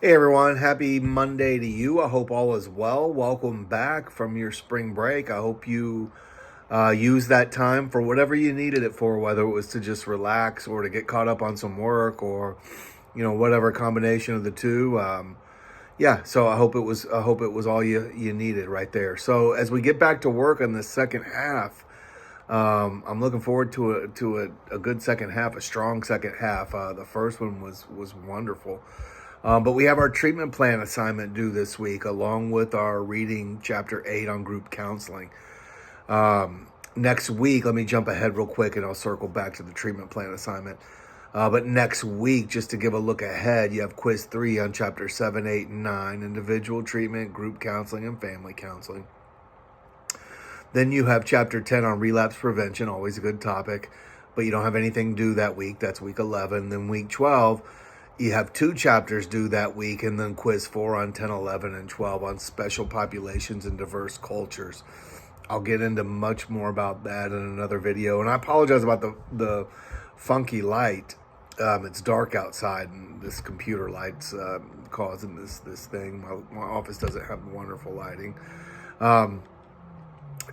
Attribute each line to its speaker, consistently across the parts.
Speaker 1: Hey everyone, happy Monday to you. I hope all is well. Welcome back from your spring break. I hope you used that time for whatever you needed it for, whether it was to just relax or to get caught up on some work or, whatever combination of the two. So I hope it was all you needed right there. So as we get back to work on the second half, I'm looking forward to a good second half, a strong second half. The first one was wonderful. But we have our treatment plan assignment due this week, along with our reading chapter 8 on group counseling. Next week, let me jump ahead real quick and I'll circle back to the treatment plan assignment. But next week, just to give a look ahead, you have quiz 3 on chapter 7, 8, and 9, individual treatment, group counseling, and family counseling. Then you have chapter 10 on relapse prevention, always a good topic, but you don't have anything due that week. That's week 11. Then week 12, you have 2 chapters due that week, and then quiz 4 on 10, 11, and 12 on special populations and diverse cultures. I'll get into much more about that in another video. And I apologize about the funky light. It's dark outside, and this computer light's causing this thing. My office doesn't have wonderful lighting.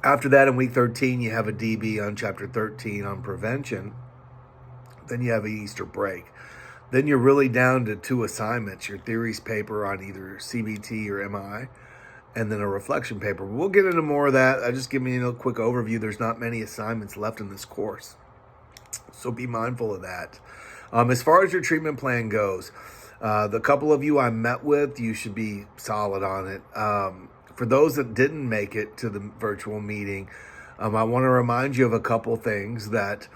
Speaker 1: After that, in week 13, you have a DB on chapter 13 on prevention. Then you have an Easter break. Then you're really down to 2 assignments, your theories paper on either CBT or MI, and then a reflection paper. We'll get into more of that. I just give me a quick overview. There's not many assignments left in this course, so be mindful of that. As far as your treatment plan goes, the couple of you I met with, you should be solid on it. For those that didn't make it to the virtual meeting, I want to remind you of a couple things that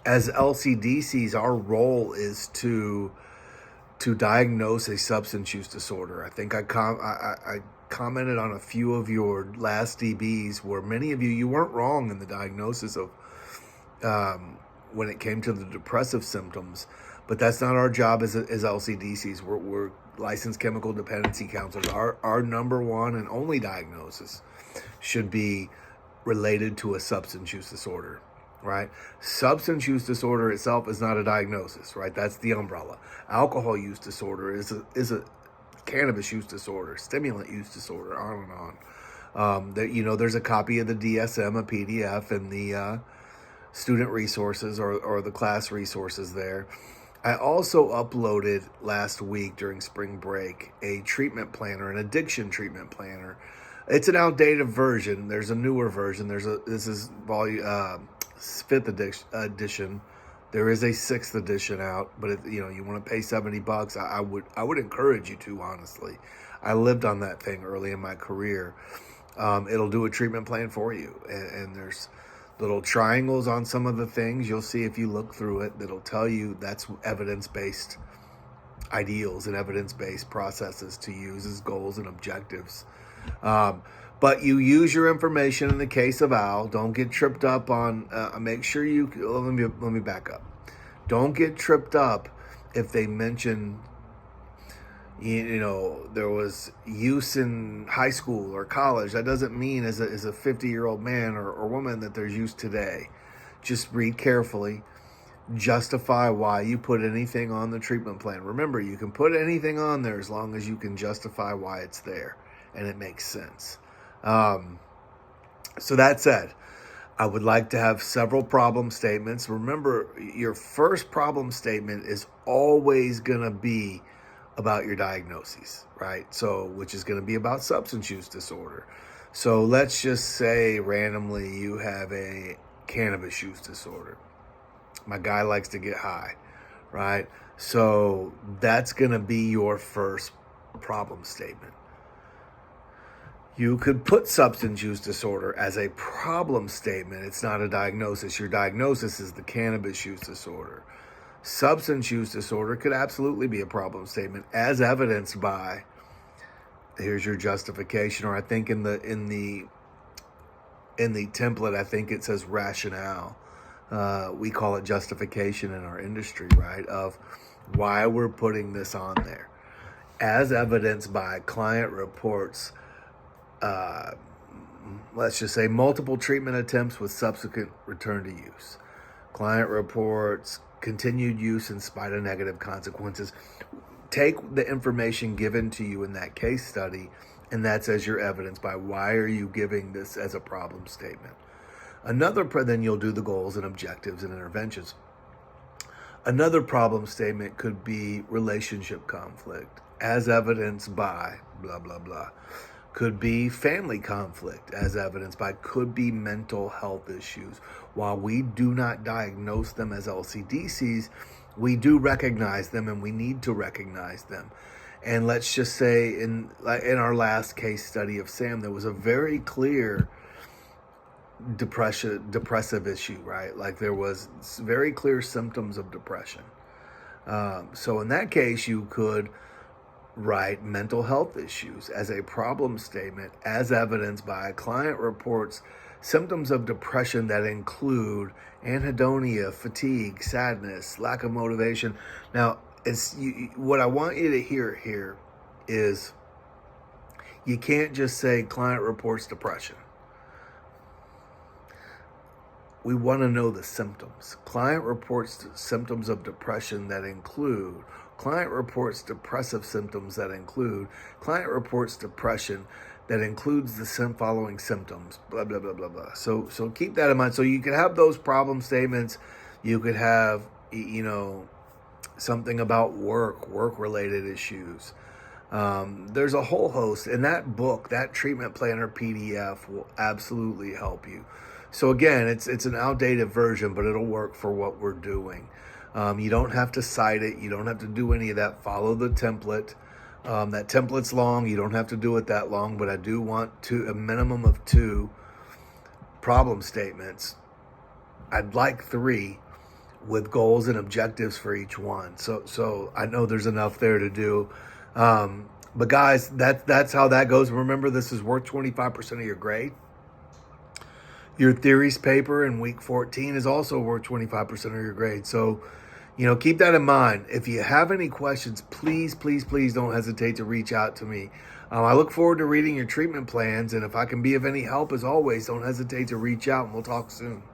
Speaker 1: as LCDCs, our role is to diagnose a substance use disorder. I think I commented on a few of your last DBs where many of you weren't wrong in the diagnosis of when it came to the depressive symptoms, but that's not our job as LCDCs. We're licensed chemical dependency counselors. Our number one and only diagnosis should be related to a substance use disorder, right? Substance use disorder itself is not a diagnosis, right? That's the umbrella. Alcohol use disorder is a cannabis use disorder, stimulant use disorder, on and on. There's a copy of the DSM, a PDF, in the student resources or the class resources there. I also uploaded last week during spring break a treatment planner, an addiction treatment planner. It's an outdated version. There's a newer version. This is volume 5th edition. There is a 6th edition out, but if you want to pay $70, I would encourage you to, honestly. I lived on that thing early in my career. It'll do a treatment plan for you, and there's little triangles on some of the things you'll see if you look through it that'll tell you that's evidence-based ideals and evidence-based processes to use as goals and objectives. But you use your information in the case of Al. Don't get tripped up on, make sure let me back up. Don't get tripped up if they mention, there was use in high school or college. That doesn't mean as a 50-year-old man or woman that there's use today. Just read carefully. Justify why you put anything on the treatment plan. Remember, you can put anything on there as long as you can justify why it's there and it makes sense. So that said, I would like to have several problem statements. Remember, your first problem statement is always going to be about your diagnoses, right? So, which is going to be about substance use disorder. So let's just say randomly you have a cannabis use disorder. My guy likes to get high, right? So that's going to be your first problem statement. You could put substance use disorder as a problem statement. It's not a diagnosis. Your diagnosis is the cannabis use disorder. Substance use disorder could absolutely be a problem statement, as evidenced by, here's your justification, or I think in the template, I think it says rationale. We call it justification in our industry, right? Of why we're putting this on there, as evidenced by client reports. Let's just say multiple treatment attempts with subsequent return to use. Client reports continued use in spite of negative consequences. take the information given to you in that case study, and that's as your evidence by why are you giving this as a problem statement. Then you'll do the goals and objectives and interventions. Another problem statement could be relationship conflict, as evidenced by blah, blah, blah. Could be family conflict, as evidenced by, could be mental health issues. While we do not diagnose them as LCDCs, we do recognize them, and we need to recognize them. And let's just say in our last case study of Sam, there was a very clear depressive issue, right? Like there was very clear symptoms of depression. So in that case, you could write mental health issues as a problem statement, as evidenced by client reports symptoms of depression that include anhedonia, fatigue, sadness, lack of motivation. Now, what I want you to hear here is you can't just say client reports depression. We want to know the symptoms. Client reports symptoms of depression that include. Client reports depressive symptoms that include. Client reports depression that includes the following symptoms. Blah, blah, blah, blah, blah. So keep that in mind. So you could have those problem statements. You could have, something about work-related issues. There's a whole host. And that book, that treatment planner PDF will absolutely help you. So again, it's an outdated version, but it'll work for what we're doing. You don't have to cite it. You don't have to do any of that. Follow the template. That template's long. You don't have to do it that long, but I do want a minimum of 2 problem statements. I'd like 3 with goals and objectives for each one. So I know there's enough there to do. But guys, that's how that goes. Remember, this is worth 25% of your grade. Your theories paper in week 14 is also worth 25% of your grade. So, keep that in mind. If you have any questions, please, please, please don't hesitate to reach out to me. I look forward to reading your treatment plans. And if I can be of any help, as always, don't hesitate to reach out, and we'll talk soon.